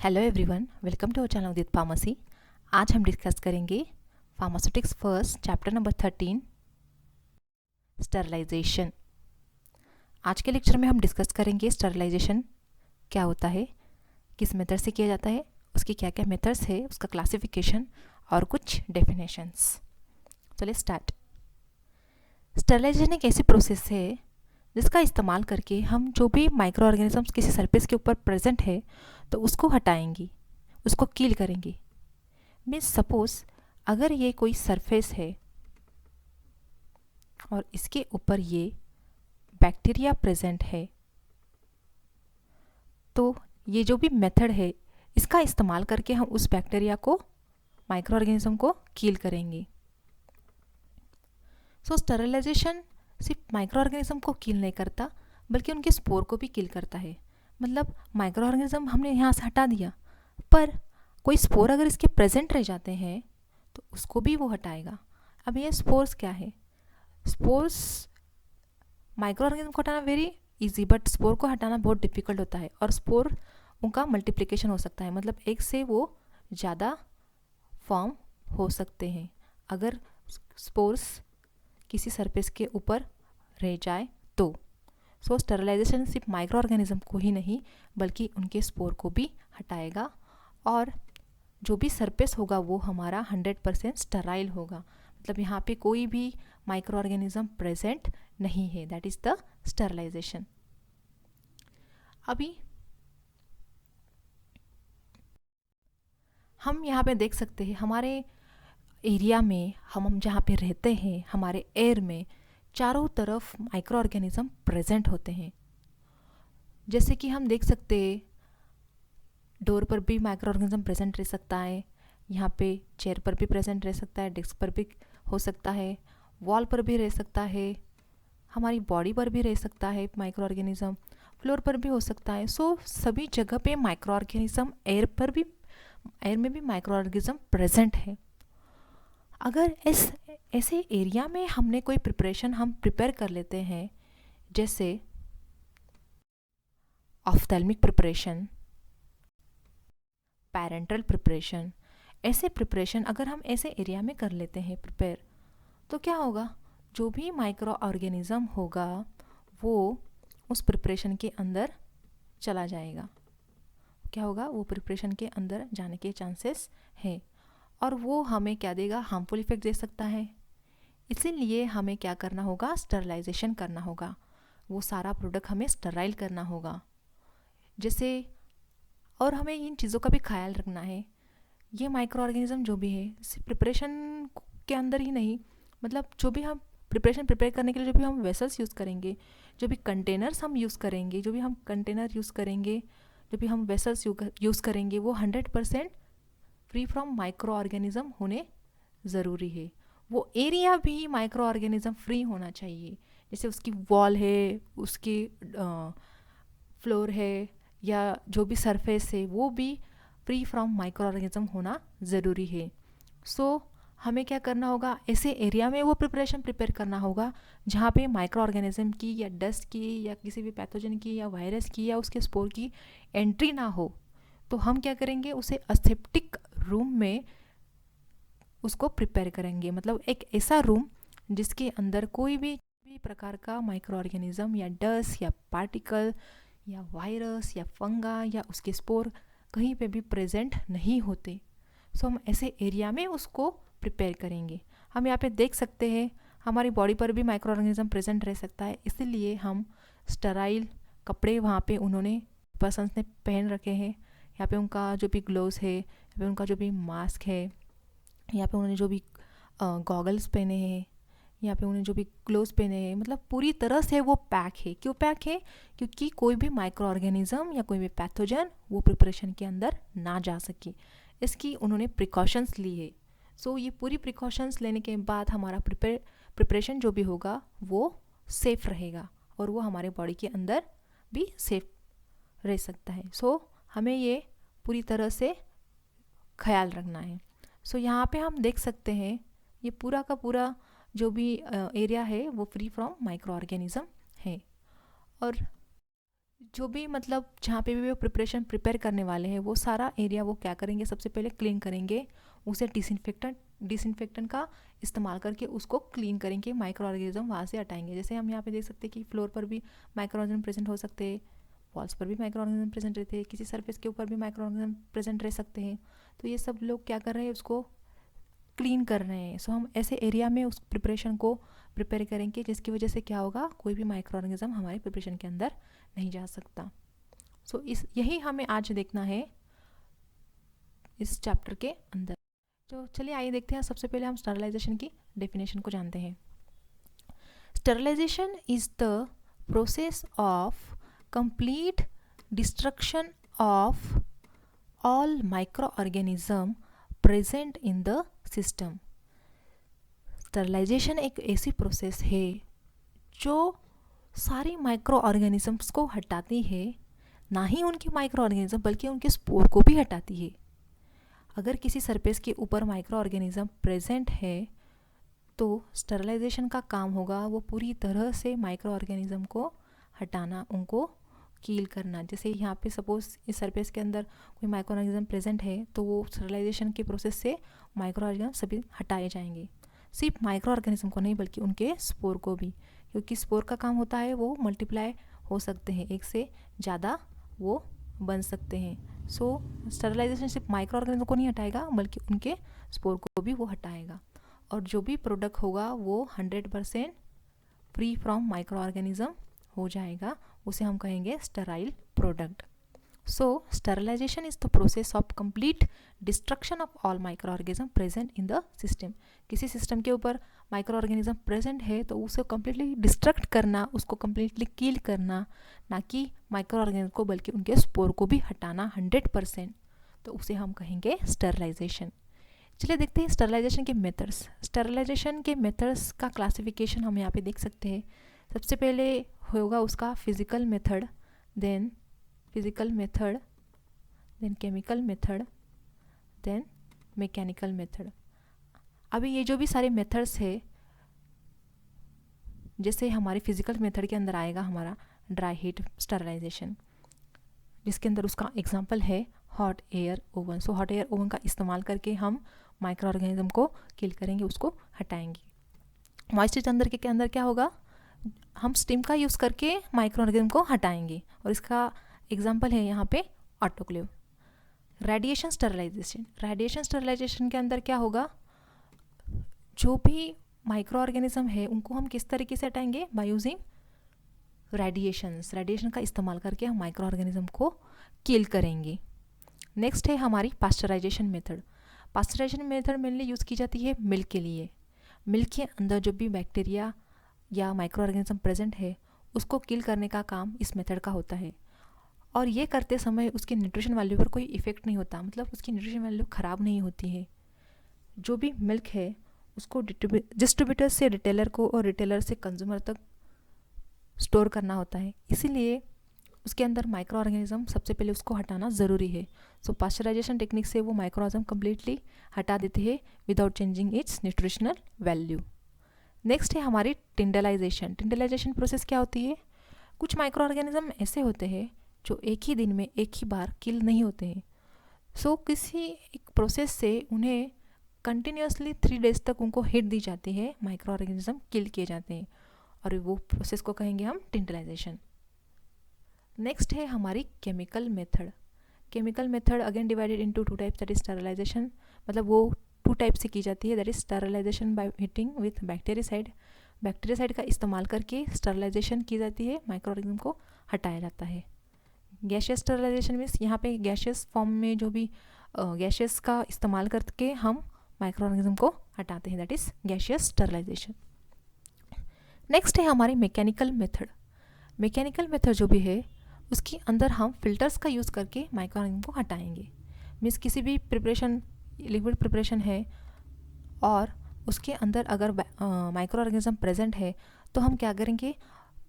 Hello everyone, welcome to our channel Udit pharmacy. आज हम discuss करेंगे pharmaceutics first chapter number 13 sterilization. आज के लेक्चर में हम डिस्कस करेंगे स्टरलाइजेशन क्या होता है, किस मेथड से किया जाता है, उसके क्या क्या मेथड्स है, उसका क्लासिफिकेशन और कुछ डेफिनेशंस। चलिए स्टार्ट। स्टरलाइजेशन एक ऐसी प्रोसेस है जिसका इस्तेमाल करके हम जो भी माइक्रो ऑर्गेनिजम्स किसी सरफेस के ऊपर प्रेजेंट है तो उसको हटाएंगे, उसको किल करेंगे। मीन्स सपोज अगर ये कोई सरफेस है और इसके ऊपर ये बैक्टीरिया प्रेजेंट है तो ये जो भी मेथड है इसका इस्तेमाल करके हम उस बैक्टीरिया को, माइक्रो ऑर्गेनिज्म को किल करेंगे। सो स्टरलाइजेशन सिर्फ माइक्रो ऑर्गेनिज्म को किल नहीं करता बल्कि उनके स्पोर को भी किल करता है। मतलब माइक्रो ऑर्गेनिज्म हमने यहाँ से हटा दिया, पर कोई स्पोर अगर इसके प्रेजेंट रह जाते हैं तो उसको भी वो हटाएगा। अब ये स्पोर्स क्या है? स्पोर्स माइक्रो ऑर्गेनिज्म को हटाना वेरी इजी, बट स्पोर को हटाना बहुत डिफिकल्ट होता है। और स्पोर उनका मल्टीप्लिकेशन हो सकता है, मतलब एक से वो ज़्यादा फॉर्म हो सकते हैं अगर स्पोर्स किसी सरफेस के ऊपर रह जाए तो। सो स्टरलाइजेशन सिर्फ माइक्रो ऑर्गेनिज्म को ही नहीं बल्कि उनके स्पोर को भी हटाएगा और जो भी सरफेस होगा वो हमारा 100% स्टराइल होगा। मतलब यहाँ पे कोई भी माइक्रो ऑर्गेनिज्म प्रेजेंट नहीं है। That is the sterilization. अभी हम यहाँ पे देख सकते हैं हमारे एरिया में, हम जहाँ पे रहते हैं, हमारे एयर में चारों तरफ माइक्रो ऑर्गेनिज्म प्रेजेंट होते हैं। जैसे कि हम देख सकते हैं डोर पर भी माइक्रो ऑर्गेनिज्म प्रेजेंट रह सकता है, यहाँ पे चेयर पर भी प्रेजेंट रह सकता है, डेस्क पर भी हो सकता है, वॉल पर भी रह सकता है, हमारी बॉडी पर भी रह सकता है माइक्रो ऑर्गेनिज्म, फ्लोर पर भी हो सकता है। सो सभी जगह पे माइक्रो ऑर्गेनिज्म, एयर में भी माइक्रो ऑर्गेनिज्म प्रेजेंट है। अगर ऐसे एरिया में हमने कोई प्रिपरेशन हम प्रिपेयर कर लेते हैं, जैसे ऑफ्थेल्मिक प्रिपरेशन, पैरेंटल प्रिपरेशन, ऐसे प्रिपरेशन अगर हम ऐसे एरिया में कर लेते हैं प्रिपेयर, तो क्या होगा? जो भी माइक्रो ऑर्गेनिज्म होगा वो उस प्रिपरेशन के अंदर चला जाएगा। क्या होगा? वो प्रिपरेशन के अंदर जाने के चांसेस हैं और वो हमें क्या देगा? हार्मफुल इफेक्ट दे सकता है। इसीलिए हमें क्या करना होगा? स्टरलाइजेशन करना होगा। वो सारा प्रोडक्ट हमें स्टराइल करना होगा। जैसे और हमें इन चीज़ों का भी ख्याल रखना है। ये माइक्रो ऑर्गेनिज्म जो भी है सिर्फ प्रिपरेशन के अंदर ही नहीं, मतलब जो भी हम प्रिपरेशन प्रिपेयर करने के लिए जो भी हम वेसल्स यूज़ करेंगे, जो भी कंटेनर्स हम यूज़ करेंगे, जो भी हम कंटेनर यूज़ करेंगे, जो भी हम वेसल्स यूज़ करेंगे, वो 100% फ्री फ्रॉम माइक्रो ऑर्गेनिज्म होने ज़रूरी है। वो एरिया भी माइक्रो ऑर्गेनिज्म फ्री होना चाहिए। जैसे उसकी वॉल है, उसकी फ्लोर है, या जो भी सरफेस है वो भी फ्री फ्रॉम माइक्रो ऑर्गेनिज्म होना ज़रूरी है। सो हमें क्या करना होगा? ऐसे एरिया में वो प्रिपरेशन प्रिपेयर करना होगा जहाँ पे माइक्रो ऑर्गेनिज्म की या डस्ट की या किसी भी पैथोजन की या वायरस की या उसके स्पोर की एंट्री ना हो। तो हम क्या करेंगे? उसे एसेप्टिक रूम में उसको प्रिपेयर करेंगे। मतलब एक ऐसा रूम जिसके अंदर कोई भी प्रकार का माइक्रो ऑर्गेनिज्म या डस्ट या पार्टिकल या वायरस या फंगा या उसके स्पोर कहीं पे भी प्रेजेंट नहीं होते। सो हम ऐसे एरिया में उसको प्रिपेयर करेंगे। हम यहाँ पे देख सकते हैं हमारी बॉडी पर भी माइक्रो ऑर्गेनिज्म प्रेजेंट रह सकता है, इसीलिए हम स्टराइल कपड़े वहाँ पे उन्होंने पर्सन्स ने पहन रखे हैं। यहाँ पे उनका जो भी ग्लोव्स है, यहाँ पे उनका जो भी मास्क है, यहाँ पे उन्होंने जो भी गॉगल्स पहने हैं, यहाँ पे उन्हें जो भी ग्लोव्स पहने हैं, मतलब पूरी तरह से वो पैक है। क्यों पैक है? क्योंकि कोई भी माइक्रो ऑर्गेनिज्म या कोई भी पैथोजन वो प्रिपरेशन के अंदर ना जा सके, इसकी उन्होंने प्रिकॉशंस ली है। सो ये पूरी प्रिकॉशंस लेने के बाद हमारा प्रिपरेशन जो भी होगा वो सेफ़ रहेगा और वो हमारे बॉडी के अंदर भी सेफ रह सकता है। सो हमें ये पूरी तरह से ख्याल रखना है। सो यहाँ पे हम देख सकते हैं ये पूरा का पूरा जो भी एरिया है वो फ्री फ्रॉम माइक्रो ऑर्गेनिज्म है। और जो भी मतलब जहाँ पे भी वो प्रिपरेशन प्रिपेयर करने वाले हैं वो सारा एरिया वो क्या करेंगे, सबसे पहले क्लीन करेंगे, उसे डिसइंफेक्टेंट का इस्तेमाल करके उसको क्लीन करेंगे, माइक्रो ऑर्गेनिज्म वहाँ से हटाएंगे। जैसे हम यहाँ पे देख सकते हैं कि फ्लोर पर भी माइक्रो ऑर्गेनिज्म प्रेजेंट हो सकते हैं, वॉल्स पर भी माइक्रो ऑर्गेनिज्म प्रेजेंट रहते हैं, किसी सरफेस के ऊपर भी माइक्रो ऑर्गेनिज्म प्रेजेंट रह सकते हैं। तो ये सब लोग क्या कर रहे हैं, उसको क्लीन कर रहे हैं। सो हम ऐसे एरिया में उस प्रिपरेशन को प्रिपेयर करेंगे जिसकी वजह से क्या होगा, कोई भी माइक्रो ऑर्गेनिज्म हमारे प्रिपरेशन के अंदर नहीं जा सकता। सो यही हमें आज देखना है इस चैप्टर के अंदर। तो चलिए आइए देखते हैं। सबसे पहले हम स्टरलाइजेशन की डेफिनेशन को जानते हैं। Sterilization is the process of complete destruction of all micro organism present in the system. Sterilization एक ऐसी प्रोसेस है जो सारी माइक्रो ऑर्गेनिजम्स को हटाती है, ना ही उनके माइक्रो ऑर्गेनिज्म बल्कि उनके स्पोर को भी हटाती है। अगर किसी सरफेस के ऊपर माइक्रो ऑर्गेनिज्म प्रेजेंट है तो स्टरलाइजेशन का काम होगा वो पूरी तरह से माइक्रो ऑर्गेनिज्म को हटाना, उनको कील करना। जैसे यहाँ पे सपोज इस सरफेस के अंदर कोई माइक्रो ऑर्गेनिज्म प्रेजेंट है तो वो स्टरलाइजेशन के प्रोसेस से माइक्रो ऑर्गेनिज्म सभी हटाए जाएंगे। सिर्फ माइक्रो ऑर्गेनिज्म को नहीं बल्कि उनके स्पोर को भी, क्योंकि स्पोर का काम होता है वो मल्टीप्लाई हो सकते हैं, एक से ज़्यादा वो बन सकते हैं। सो स्टरलाइजेशन सिर्फ माइक्रो ऑर्गेनिज्म को नहीं हटाएगा बल्कि उनके स्पोर को भी वो हटाएगा, और जो भी प्रोडक्ट होगा वो 100% फ्री फ्रॉम माइक्रो ऑर्गेनिज्म हो जाएगा, उसे हम कहेंगे sterile product. So sterilization is the process of complete destruction of all micro organism present in the system. किसी सिस्टम के ऊपर माइक्रो ऑर्गेनिज्म प्रेजेंट है तो उसे कम्प्लीटली डिस्ट्रक्ट करना, उसको कम्प्लीटली किल करना, ना कि माइक्रो ऑर्गेनिज्म को बल्कि उनके स्पोर को भी हटाना 100%, तो उसे हम कहेंगे स्टरलाइजेशन। चलिए देखते हैं स्टरलाइजेशन के मेथड्स। स्टरलाइजेशन के मेथड्स का क्लासिफिकेशन हम यहाँ पे देख सकते हैं। सबसे पहले होगा उसका physical method, then chemical method, then mechanical method. अभी ये जो भी सारे मेथड्स है, जैसे हमारे फिजिकल मेथड के अंदर आएगा हमारा ड्राई हीट स्टरलाइजेशन, जिसके अंदर उसका एग्जांपल है hot air oven. So hot air oven का इस्तेमाल करके हम माइक्रो ऑर्गेनिज्म को किल करेंगे, उसको हटाएंगे। मॉइस्चर चैम्बर के अंदर क्या होगा, हम स्टीम का यूज़ करके माइक्रो ऑर्गेनिज्म को हटाएंगे, और इसका एग्जांपल है यहाँ पे ऑटोक्लेव। रेडिएशन स्टरलाइजेशन के अंदर क्या होगा, जो भी माइक्रो ऑर्गेनिज्म है उनको हम किस तरीके से हटाएंगे, बाय यूजिंग रेडिएशन का इस्तेमाल करके हम माइक्रो ऑर्गेनिज्म को किल करेंगे। नेक्स्ट है हमारी pasteurization method. Pasteurization method mainly use की जाती है मिल्क के लिए। मिल्क के अंदर जो भी बैक्टीरिया या माइक्रो ऑर्गेनिज्म प्रेजेंट है उसको किल करने का काम इस मेथड का होता है, और ये करते समय उसके न्यूट्रिशन वैल्यू पर कोई इफ़ेक्ट नहीं होता, मतलब उसकी न्यूट्रिशन वैल्यू ख़राब नहीं होती है। जो भी मिल्क है उसको डिस्ट्रीब्यूटर से रिटेलर को और रिटेलर से कंज्यूमर तक स्टोर करना होता है, इसीलिए उसके अंदर माइक्रो ऑर्गेनिज्म सबसे पहले उसको हटाना ज़रूरी है। सो पास्चराइजेशन टेक्निक से वो माइक्रो ऑर्गेनिज्म कम्प्लीटली हटा देते हैं without changing it's nutritional value. Next है हमारी टिंडलाइजेशन प्रोसेस क्या होती है, कुछ माइक्रो ऑर्गेनिज्म ऐसे होते हैं जो एक ही दिन में एक ही बार किल नहीं होते हैं। सो किसी एक प्रोसेस से उन्हें कंटिन्यूसली 3 डेज तक उनको हीट दी जाती है, माइक्रो ऑर्गेनिज्म किल किए जाते हैं, और वो प्रोसेस को कहेंगे हम टिंडलाइजेशन। नेक्स्ट है हमारी chemical method again divided into 2 types, that is sterilisation, मतलब वो 2 टाइप से की जाती है, that is sterilisation by heating with bactericide का इस्तेमाल करके स्टरलाइजेशन की जाती है, माइक्रो ऑर्गेनिज्म को हटाया जाता है। गैशियस स्टरलाइजेशन मीन्स यहाँ पे गैशियस फॉर्म में जो भी गैशियस का इस्तेमाल करके हम माइक्रो ऑर्गेनिज्म को हटाते हैं, that is gaseous sterilization. Next है हमारी मैकेनिकल मेथड जो भी है उसके अंदर हम फिल्टर्स का यूज़ करके माइक्रो ऑर्गेनिज्म को हटाएंगे। मीन्स किसी भी प्रिपरेशन, लिक्विड प्रिपरेशन है और उसके अंदर अगर माइक्रो ऑर्गेनिज्म प्रेजेंट है तो हम क्या करेंगे,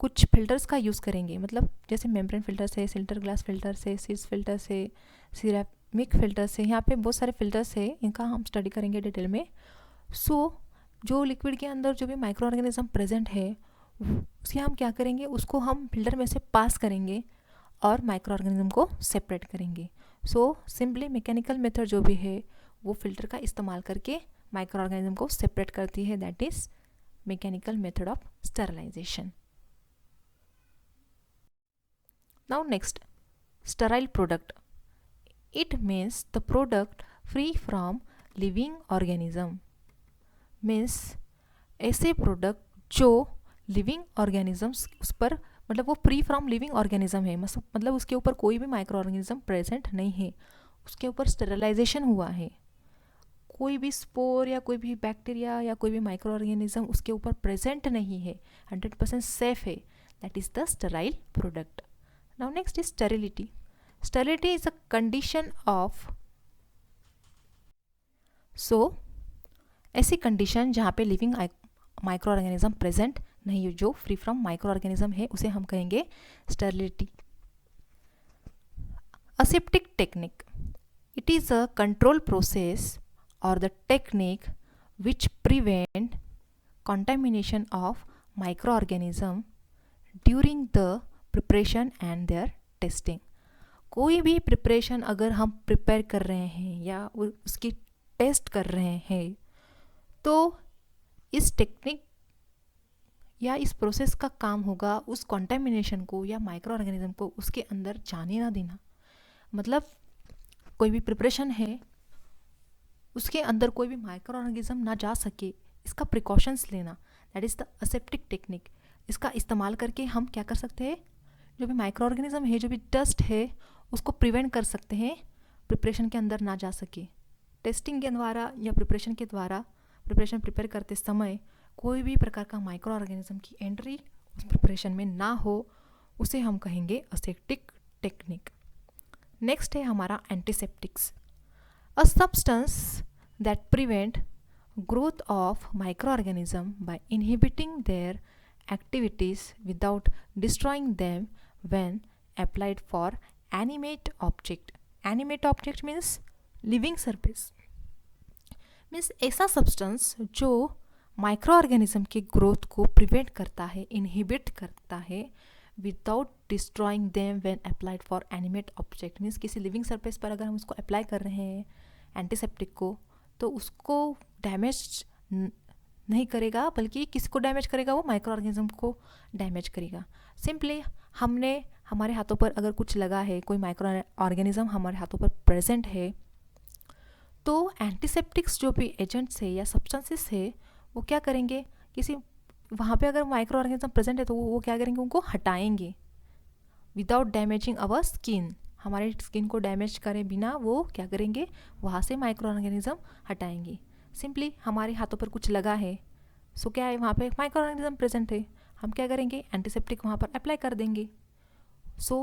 कुछ फिल्टर्स का यूज़ करेंगे, मतलब जैसे मेम्ब्रेन फिल्टर से, सिल्टर ग्लास फिल्टर से, सीड्स फिल्टर से, सिरेमिक फिल्टर से, यहाँ पे बहुत सारे फिल्टर्स है, इनका हम स्टडी करेंगे डिटेल में। सो जो लिक्विड के अंदर जो भी माइक्रो ऑर्गेनिज्म प्रेजेंट है उसके हम क्या करेंगे, उसको हम फिल्टर में से पास करेंगे, और माइक्रो ऑर्गेनिज्म को सेपरेट करेंगे. सो सिंपली मैकेनिकल मेथड जो भी है वो फिल्टर का इस्तेमाल करके माइक्रो ऑर्गेनिज्म को सेपरेट करती है. That is mechanical method of sterilization. Now next, sterile product. It means the product free from living organism. Means ऐसे प्रोडक्ट जो लिविंग ऑर्गेनिजम्स उस पर, मतलब वो फ्री फ्रॉम लिविंग ऑर्गेनिज्म है, मतलब उसके ऊपर कोई भी माइक्रो ऑर्गेनिज्म प्रेजेंट नहीं है, उसके ऊपर स्टेरिलाइजेशन हुआ है, कोई भी स्पोर या कोई भी बैक्टीरिया या कोई भी माइक्रो ऑर्गेनिज्म उसके ऊपर प्रेजेंट नहीं है, 100% सेफ है. That is the sterile product. Now next is sterility. Sterility is a condition of, so ऐसी कंडीशन जहाँ पे लिविंग माइक्रो ऑर्गेनिज्म प्रेजेंट नहीं है, जो फ्री फ्रॉम माइक्रो ऑर्गेनिज्म है, उसे हम कहेंगे sterility. Aseptic technique. It is a control process or the technique which prevent contamination of microorganism during the preparation and their testing. कोई भी प्रिपरेशन अगर हम प्रिपेयर कर रहे हैं या उसकी टेस्ट कर रहे हैं, तो इस टेक्निक या इस प्रोसेस का काम होगा उस कॉन्टेमिनेशन को या माइक्रो ऑर्गेनिज्म को उसके अंदर जाने ना देना. मतलब कोई भी प्रिपरेशन है उसके अंदर कोई भी माइक्रो ऑर्गेनिज्म ना जा सके, इसका प्रिकॉशंस लेना. That is the aseptic technique. इसका इस्तेमाल करके हम क्या कर सकते हैं, जो भी माइक्रो ऑर्गेनिज्म है, जो भी डस्ट है, उसको प्रिवेंट कर सकते हैं प्रिपरेशन के अंदर ना जा सके. टेस्टिंग के द्वारा या प्रिपरेशन के द्वारा, प्रिपरेशन प्रिपेयर करते समय कोई भी प्रकार का माइक्रो ऑर्गेनिज्म की एंट्री उस प्रिपरेशन में ना हो, उसे हम कहेंगे असेप्टिक टेक्निक. नेक्स्ट है हमारा antiseptics. A substance that prevent growth of micro organism by inhibiting their activities without destroying them when applied for animate object. Animate object means living surface. Means ऐसा substance जो micro organism के growth को prevent करता है, inhibit करता है, without destroying them when applied for animate object. Means किसी living surface पर अगर हम उसको अप्लाई कर रहे हैं एंटीसेप्टिक को, तो उसको डैमेज नहीं करेगा, बल्कि किसको डैमेज करेगा, वो माइक्रो ऑर्गेनिज्म को डैमेज करेगा. सिंपली हमने हमारे हाथों पर अगर कुछ लगा है, कोई माइक्रो ऑर्गेनिज्म हमारे हाथों पर प्रेजेंट है, तो एंटीसेप्टिक्स जो भी एजेंट्स है या सब्सटेंसेस है वो क्या करेंगे, किसी वहाँ पे अगर माइक्रो ऑर्गेनिज्म प्रेजेंट है तो वो क्या करेंगे, उनको हटाएंगे विदाउट डैमेजिंग अवर स्किन. हमारे स्किन को डैमेज करे बिना वो क्या करेंगे, वहाँ से माइक्रो ऑर्गेनिज्म हटाएंगे. सिंपली हमारे हाथों पर कुछ लगा है, सो क्या है, वहाँ पे माइक्रो ऑर्गेनिज्म प्रेजेंट है, हम क्या करेंगे, एंटीसेप्टिक वहाँ पर अप्लाई कर देंगे. सो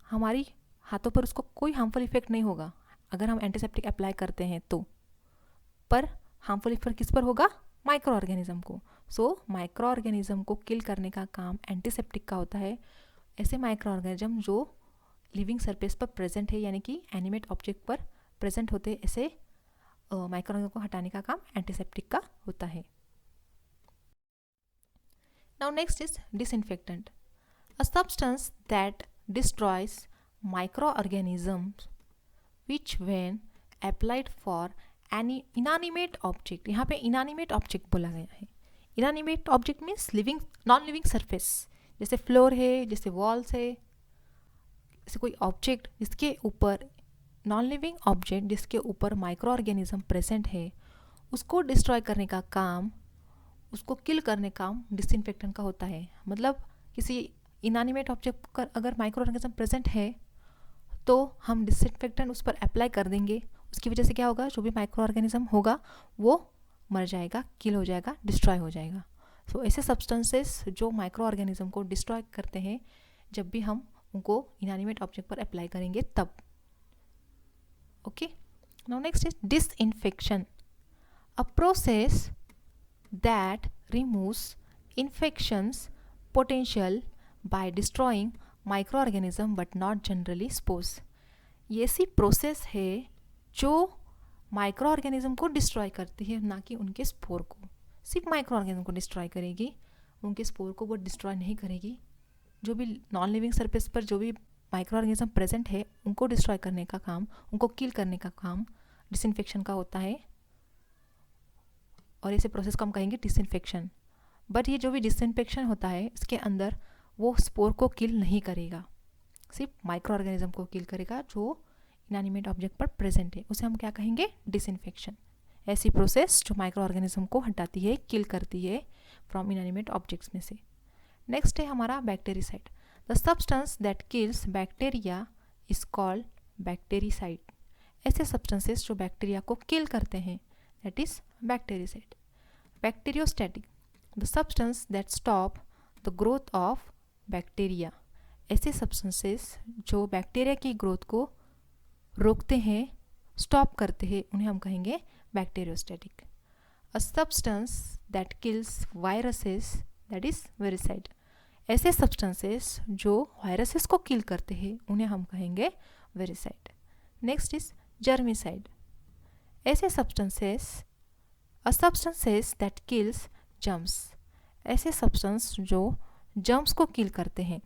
हमारी हाथों पर उसको कोई हार्मफुल इफेक्ट नहीं होगा अगर हम एंटीसेप्टिक अप्लाई करते हैं तो. पर हार्मफुल इफेक्ट किस पर होगा, माइक्रो ऑर्गेनिज्म को. सो माइक्रो ऑर्गेनिज्म को किल करने का काम एंटीसेप्टिक का होता है. ऐसे माइक्रो ऑर्गेनिज्म जो लिविंग सरफेस पर प्रेजेंट है, यानी कि एनिमेट ऑब्जेक्ट पर प्रेजेंट होते, ऐसे माइक्रो ऑर्गेनिज्म को हटाने का काम एंटीसेप्टिक का होता है. Now next is disinfectant. A substance that destroys micro organisms which when applied for any inanimate object. यहाँ पे इनएनिमेट ऑब्जेक्ट बोला गया है. Inanimate object means living, non living surface, जैसे फ्लोर है, जैसे वॉल्स है, जैसे कोई ऑब्जेक्ट जिसके ऊपर, नॉन लिविंग ऑब्जेक्ट जिसके ऊपर माइक्रो ऑर्गेनिज्म प्रेजेंट है, उसको डिस्ट्रॉय करने का काम, उसको किल करने का काम डिसइंफेक्टेंट का होता है. मतलब किसी इनएनिमेट ऑब्जेक्ट पर अगर माइक्रो ऑर्गेनिज्म प्रेजेंट है तो हम डिसइंफेक्टेंट उस पर अप्लाई कर देंगे. उसकी वजह से क्या होगा, जो भी माइक्रो ऑर्गेनिज्म होगा वो मर जाएगा, किल हो जाएगा, डिस्ट्रॉय हो जाएगा. सो ऐसे सब्सटेंसेस जो माइक्रो ऑर्गेनिज्म को डिस्ट्रॉय करते हैं, जब भी हम उनको इनएनिमेट ऑब्जेक्ट पर अप्लाई करेंगे तब. Okay, now next is disinfection. A process that removes infections potential by destroying microorganism but not generally spores. ये ऐसी प्रोसेस है जो माइक्रो ऑर्गेनिज्म को डिस्ट्रॉय करती है, ना कि उनके स्पोर को. सिर्फ माइक्रो ऑर्गेनिज्म को डिस्ट्रॉय करेगी, उनके स्पोर को वो डिस्ट्रॉय नहीं करेगी. जो भी नॉन लिविंग सरफेस पर जो भी माइक्रो ऑर्गेनिज्म प्रेजेंट है उनको डिस्ट्रॉय करने का काम, उनको किल करने का काम डिसइंफेक्शन का होता है, और इसे प्रोसेस को हम कहेंगे डिसइंफेक्शन। बट ये जो भी डिसइंफेक्शन होता है इसके अंदर वो स्पोर को किल नहीं करेगा, सिर्फ माइक्रो ऑर्गेनिज्म को किल करेगा जो इनएनिमेट ऑब्जेक्ट पर प्रेजेंट है, उसे हम क्या कहेंगे, डिसइंफेक्शन। ऐसी प्रोसेस जो माइक्रो ऑर्गेनिज्म को हटाती है, किल करती है फ्रॉम इनएनिमेट ऑब्जेक्ट्स में से। नेक्स्ट है हमारा bactericide. The substance that kills bacteria is called bactericide. ऐसे सब्सटेंसेस जो बैक्टीरिया को किल करते हैं that is bactericide. Bacteriostatic, the substance that stop the growth of bacteria. ऐसे सब्सटेंसेस जो बैक्टीरिया की ग्रोथ को रोकते हैं, स्टॉप करते हैं, उन्हें हम कहेंगे bacteriostatic. A substance that kills viruses that is viricide. ऐसे सब्सटेंसेस जो वायरसेस को किल करते हैं उन्हें हम कहेंगे वेरिसाइड। Next is germicide. ऐसे substances, a substances that kills germs. ऐसे सब्सटेंस जो जर्म्स को किल करते हैं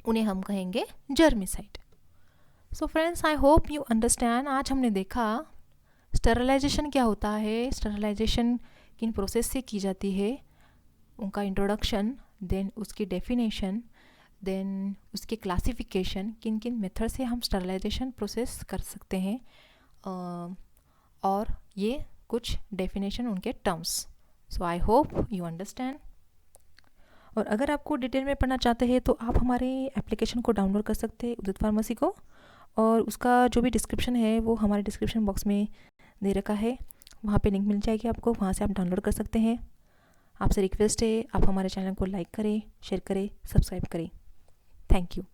उन्हें हम कहेंगे germicide. So friends, I hope you understand. आज हमने देखा स्टरलाइजेशन क्या होता है, स्टरलाइजेशन किन प्रोसेस से की जाती है, उनका इंट्रोडक्शन, देन उसकी डेफिनेशन, देन उसके क्लासिफिकेशन, किन किन मेथड से हम स्टरलाइजेशन प्रोसेस कर सकते हैं, और ये कुछ डेफिनेशन उनके terms. So I hope you understand. और अगर आपको डिटेल में पढ़ना चाहते हैं तो आप हमारे एप्लीकेशन को डाउनलोड कर सकते हैं, उदित फार्मेसी को, और उसका जो भी डिस्क्रिप्शन है वो हमारे डिस्क्रिप्शन बॉक्स में दे रखा है, वहाँ पे लिंक मिल जाएगी आपको, वहाँ से आप डाउनलोड कर सकते हैं। आपसे रिक्वेस्ट है आप हमारे चैनल को लाइक करें, शेयर करें, सब्सक्राइब करें। Thank you.